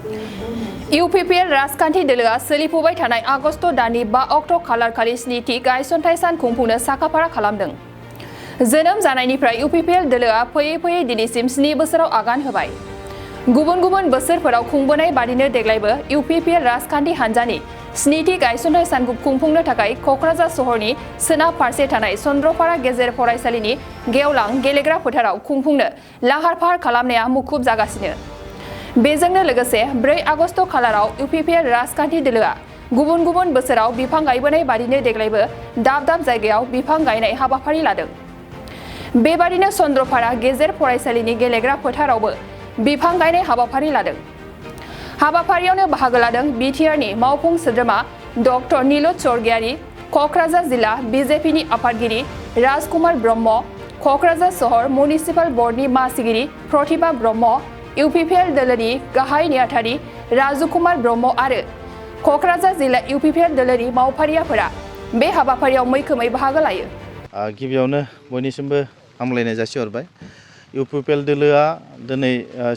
UPPL राजखान्थि दोलोआ सोलिफुबाय थानाय आगस्ट दाननि 5 अक्ट खालार खालि स्निथि गायसनथाइ सान खुंफुंनो साखाफारा खालामदों। जोनोम जानायनिफ्राय UPPL दोलोआ फैयै फैयै दिनैसिम 7 बोसोराव आगान होबाय। गुबुन गुबुन बोसोरफोराव खुंबोनाय बादिनो देग्लायबो UPPL राजखान्थि हान्जानि स्निथि गायसनथाइ सानखौ खुंफुंनो थाखाय कक्राझार सहरनि सोनाब फारसे थानाय चन्द्रपारा गेजेर फरायसालिनि गेवलां गेलेग्रा फोथाराव खुंफुंनो लाहार फाहार खालामनाया मुखुब जागासिनो। बेजोंनो लोगोसे 4 आगस्ट खालाराव UPPL राजखान्थि दोलोआ गुबुन गुबुन बोसोराव बिफां गायबोनाय बादिनो देग्लायबो दाब दाब जायगायाव बिफां गायनाय हाबाफारि लादों। बेबादिनो चन्द्रपारा गेजेर फरायसालिनि गेलेग्रा फोथारावबो बिफां गायनाय हाबाफारि लादों। हाबाफारियावनो बाहागो लादों बिटिआरनि मावफुं सोद्रोमा डक्टर नीलज स्वर्गियारी, कक्राझार जिल्ला BJPनि आफादगिरि राजकुमार ब्रह्म, कक्राझार सहर म्युनिसिपाल बर्डनि मासिगिरि प्रतिभा ब्रह्म, UPPL दोलोनि गाहाय नेहाथारि राजुकुमार ब्रह्म आरो कक्राझार जिल्ला UPPL दोलोनि मावफारियाफोरा बे हाबाफारियाव मैखोमै बाहागो लायो। गिबियावनो बयनिसिमबो हामलायनाय जासिहरबाय। UPPL दोलोआ दिनै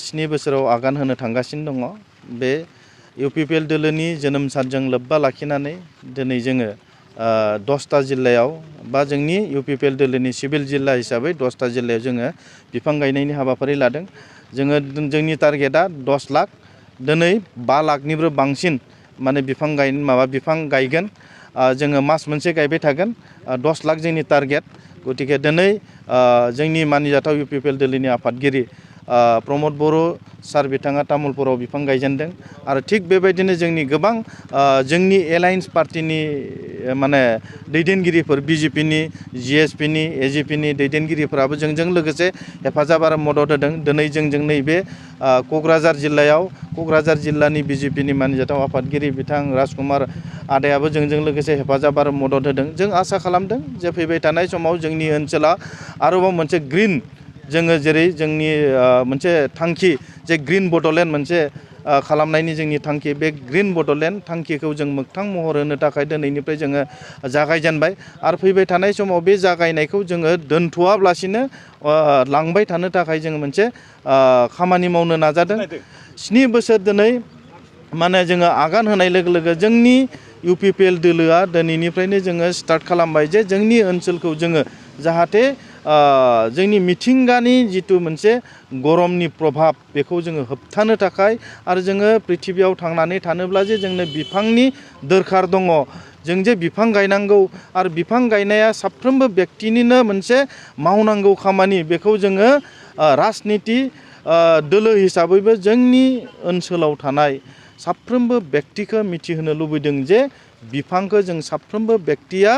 7 बोसोराव आगान होनो थांगासिनो दङ। बे UPPL दोलोनि जोनोम सानजों लोब्बा लाखिनानै दिनै जोङो 10टा जिल्लायाव बा जोंनि UPPL दोलोनि सिभिल जिल्ला हिसाबै 10टा जिल्लायाव जोङो बिफां गायनायनि हाबाफारि लादों। जोङो जोंनि टारगेटआ 10 लाख, दिनै 5 लाखनिबो बांसिन माने बिफां गायगोन। जोङो मास मोनसे गायबाय थागोन। 10 लाख जोंनि टारगेट। गतिके दिनै जोंनि मानिजाथाव UPPL दोलोनि आफादगिरि प्रमद बर' सार बिथाङा तामुलपुराव बिफां गायजेनदों आरो थिग बेबायदिनो जोंनि गोबां जोंनि एलायन्स पार्टिनि माने दैदेनगिरिफोर BJPनि, GSPनि, AGPनि दैदेनगिरिफोराबो जोंजों लोगोसे हेफाजाब आरो मदद होदों। दिनै जोंजों नैबे कक्राझार जिल्लायाव कक्राझार जिल्लानि BJPनि मानिजाथाव आफादगिरि बिथां राजकुमार आदायाबो जोंजों लोगोसे हेफाजाब आरो मदद होदों। जों आसा खालामदों जे फैबाय थानाय समाव जोंनि ओनसोला आरोबाव मोनसे ग्रिन, जोङो जेरै जोंनि मोनसे थांखि जे ग्रिन बड'लेण्ड मोनसे खालामनायनि जोंनि थांखि, बे ग्रिन बड'लेण्ड थांखिखौ जों मोगथां महर होनो थाखाय दिनैनिफ्राय जोङो जागायजेनबाय आरो फैबाय थानाय समाव बे जागायनायखौ जोङो दोनथ'आब्लासिनो लांबाय थानो थाखाय जोङो मोनसे खामानि मावनो नाजादों। 7 बोसोर दिनै माने जोङो आगान होनाय लोगो लोगो जोंनि UPPL दोलोआ दिनैनिफ्रायनो जोङो स्टार्ट खालामबाय जे जोंनि ओनसोलखौ जोङो जाहाथे जोंनि मिथिंगानि जिथु मोनसे गरमनि प्रभाब बेखौ जोङो होबथानो थाखाय आरो जोङो पृथिबियाव थांनानै थानोब्ला जे जोंनो बिफांनि दरखार दङ। जों जे बिफां गायनांगौ आरो बिफां गायनाया साफ्रोमबो व्यक्तिनिनो मोनसे मावनांगौ खामानि, बेखौ जोङो राजनिति दोलो हिसाबैबो जोंनि ओनसोलाव थानाय साफ्रोमबो व्यक्तिखौ मिथिहोनो लुबैदों जे बिफांखौ जों साफ्रोमबो व्यक्तिया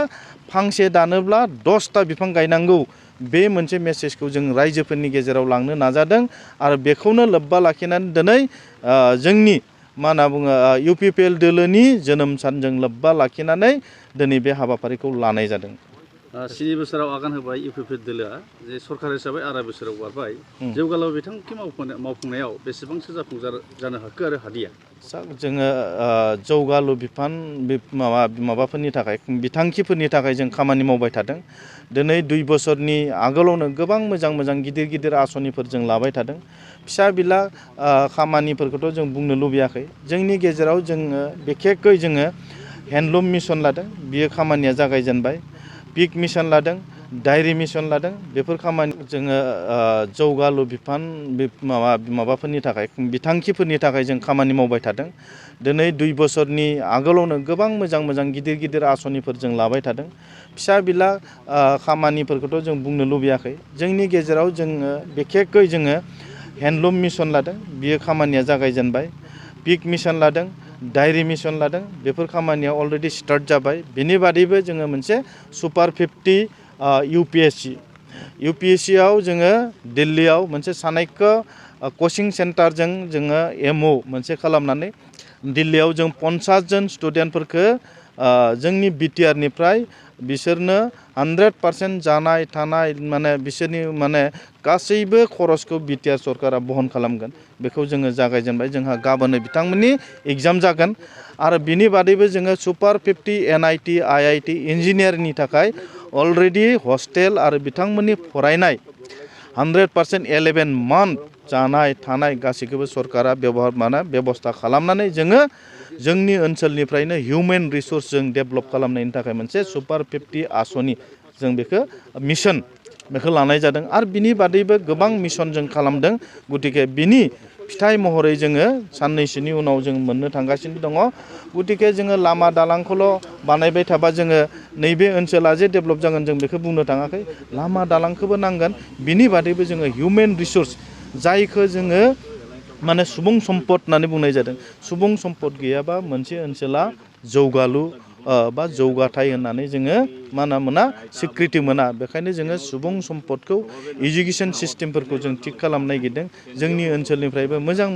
फांसे दानोब्ला 10टा बिफां गायनांगौ। बे मोनसे मेसेजखौ जों रायजोफोरनि गेजेराव लांनो नाजादों आरो बेखौनो लोब्बा लाखिनानै दिनै जोंनि मा होनना बुङो UPPL दोलोनि जोनोम सानजों लोब्बा लाखिनानै दिनै बे हाबाफारिखौ लानाय जादों। 7 बोसोराव आगान होबाय UPPL दोलोआ, जे सरकार हिसाबै 2.5 बोसोराव बारबाय। जौगालु बिथांखि मावफुंनायाव बेसेबांसो जाफुंसार जानो हाखो आरो हादिया? जोङो जौगालु माबाफोरनि थाखाय बिथांखिफोरनि थाखाय जों खामानि मावबाय थादों। दिनै 2 बोसोरनि आगोलावनो गोबां मोजां मोजां गिदिर गिदिर आसनिफोर जों लाबाय थादों। फिसा बिला खामानिफोरखौथ' जों बुंनो लुबैयाखै। जोंनि गेजेराव जोङो बिखेखै जोङो हेन्डलुम मिशन लादों, बियो खामानिया जागायजेनबाय। पिक मिशन लादों, डायरि मिशन लादों। बेफोर खामानि जोङो जौगालु माबाफोरनि थाखाय बिथांखिफोरनि थाखाय जों खामानि मावबाय थादों। दिनै 2 बोसोरनि आगोलावनो गोबां मोजां मोजां गिदिर गिदिर आसनिफोर जों लाबाय थादों। फिसा बिला खामानिफोरखौथ' जों बुंनो लुबैयाखै। जोंनि गेजेराव जोङो बिखेखै जोङो हेन्डलुम मिशन लादों, बियो खामानिया जागायजेनबाय। पिक मिशन लादों, डायरि मिशन लादों। बेफोर खामानिया अलरेडि स्टार्ट जाबाय। बेनि बादैबो जोङो मोनसे सुपार 50 UPSCआव जोङो दिल्लीयाव मोनसे चाणक्य कचिं सेन्टारजों जोङो MO मोनसे खालामनानै दिल्लीयाव जों 50 जन स्टुडेन्टफोरखौ जोंनि BTRनिफ्राय बिसोरनो 100% जानाय थानाय माने बिसोरनि माने गासैबो खरसखौ BTR सरकारा बहन खालामगोन। बेखौ जोङो जागायजेनबाय। जोंहा गाबोन बिथांमोननि एग्जाम जागोन आरो बिनि बादैबो जोङो सुपार 50 NIT IIT इन्जिनियारनि थाखाय अलरेडि हस्टेल आरो बिथांमोननि फरायनाय 100% 11 मान्थ जानाय थानाय गासैखौबो सरकारा बेबस्था खालामनानै जोङो जोंनि ओनसोलनिफ्रायनो हिउमेन रिसोर्स जों डेभेलप खालामनायनि थाखाय मोनसे सुपार 50 आसनि जों बेखौ मिशन बेखौ लानाय जादों आरो बिनि बादैबो गोबां मिशन जों खालामदों गतिके बिनि फिथाइ महरै जोङो साननैसोनि उनाव जों मोननो थांगासिनो दङ गतिके जोङो लामा दालांखौल' बानायबाय थाबा जोङो नैबे ओनसोला जे डेभेलप जागोन जों बेखौ बुंनो थाङाखै लामा दालांखौबो नांगोन बिनि बादैबो जोङो हिउमेन रिसोर्स जायखौ जोङो माने सुबुं सम्पद होननानै बुंनाय जादों सुबुं सम्पद गैयाबा मोनसे ओनसोला जौगालु बा जौगाथाय होननानै जोङो मा होनना मोना स्वीकृति मोना बेखायनो जोङो सुबुं सम्पदखौ एजुकेशन सिस्टेमफोरखौ जों थिग खालामनो नागिरदों जोंनि ओनसोलनिफ्रायबो मोजां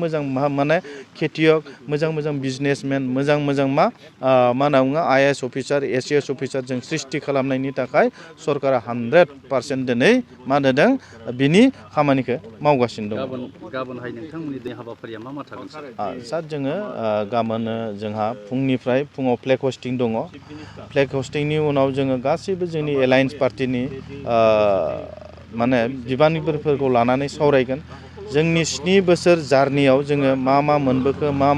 माने खेतियक मोजां बिजनेसमेन मोजां मा होनना बुङो IAS अफिसार ACS अफिसार जों सृष्टि खालामनायनि थाखाय सरकारा 100% दिनै मा होनदों बिनि खामानिखौ मावगासिनो दं गाबोनहाय नोंथांमोननि दिनै हाबाफारिया मा थागोन सार जोङो गाबोन जोंहा फुङाव फ्लेग हस्टिं दङ फ्लेग हस्टिंनि उनाव जोङो गासैबो जोंनि एलायन्स पार्टिनि माने बिबानगिरिफोरखौ लानानै सावरायगोन जोंनि 7 बोसोर जार्नियाव जोङो मा मोनबोखो मा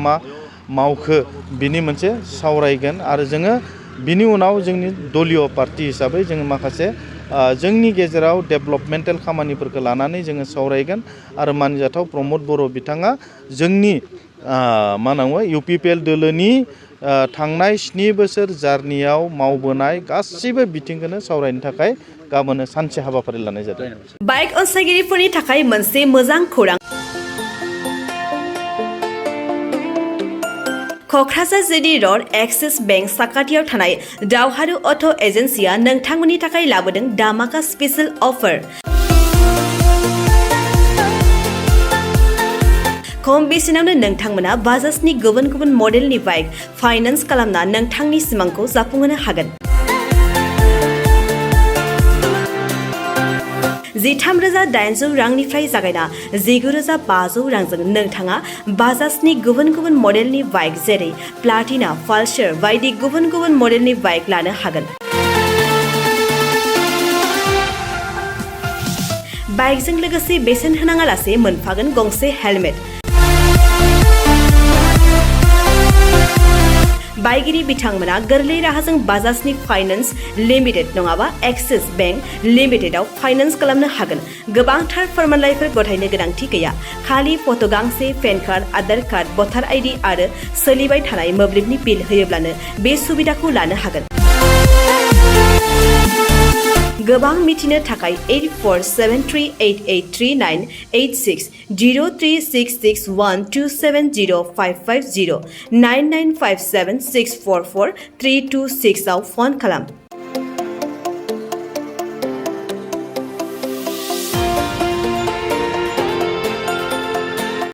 मावखो बिनि मोनसे सावरायगोन आरो जोङो बिनि उनाव जोंनि दलीय पार्टी हिसाबै जोङो माखासे जोंनि गेजेराव डेभेलपमेन्टेल खामानिफोरखौ लानानै जोङो सावरायगोन आरो मानजाथाव प्रमद बर' बिथाङा जोंनि मा होनना बुङो UPPL दोलोनि थांनाय 7 बोसोर जार्नियाव मावबोनाय गासैबो बिथिंखौनो सावरायनो थाखाय गाबोन सानसे हाबाफारि लानाय जादों बाइक अनसायगिरिफोरनि थाखाय मोनसे मोजां खौरां Kokrajhar GD road axis bank साखाथियाव थानाय दावहारु अट' एजेन्सिया नोंथांमोननि थाखाय लाबोदों दामाका स्पेशल अफार खम बेसेनावनो नोंथांमोना बाजाजनि गुबुन मडेलनि बाइक फाइनान्स खालामना नोंथांनि सिमांखौ जाफुंहोनो हागोन 13,800 रांनिफ्राय जागायना 19,500 रांजों नोंथाङा बाजाजनि गुबुन मडेलनि बाइक जेरै प्लाटिना पालसार बायदि गुबुन मडेलनि बाइक लानो हागोन बाइकजों लोगोसे बेसेन होनाङालासे मोनफागोन गंसे हेलमेट बाइगिरि बिथांमोना गोरलै राहाजों बाजाजनि फाइनान्स लिमिटेड नङाबा एक्सिस बेंक लिमिटेडआव फाइनान्स खालामनो हागोन गोबांथार फोरमानलाइफोर गथायनो गोनांथि गैया खालि फट' गांसे पेन कार्ड आधार कार्ड भटार आइडि आरो सोलिबाय थानाय मोब्लिबनि बिल होयोब्लानो बे सुबिदाखौ लानो हागोन गोबां मिथिनो थाखाय 8473883986 03661270550 9957644326 आव फन खालाम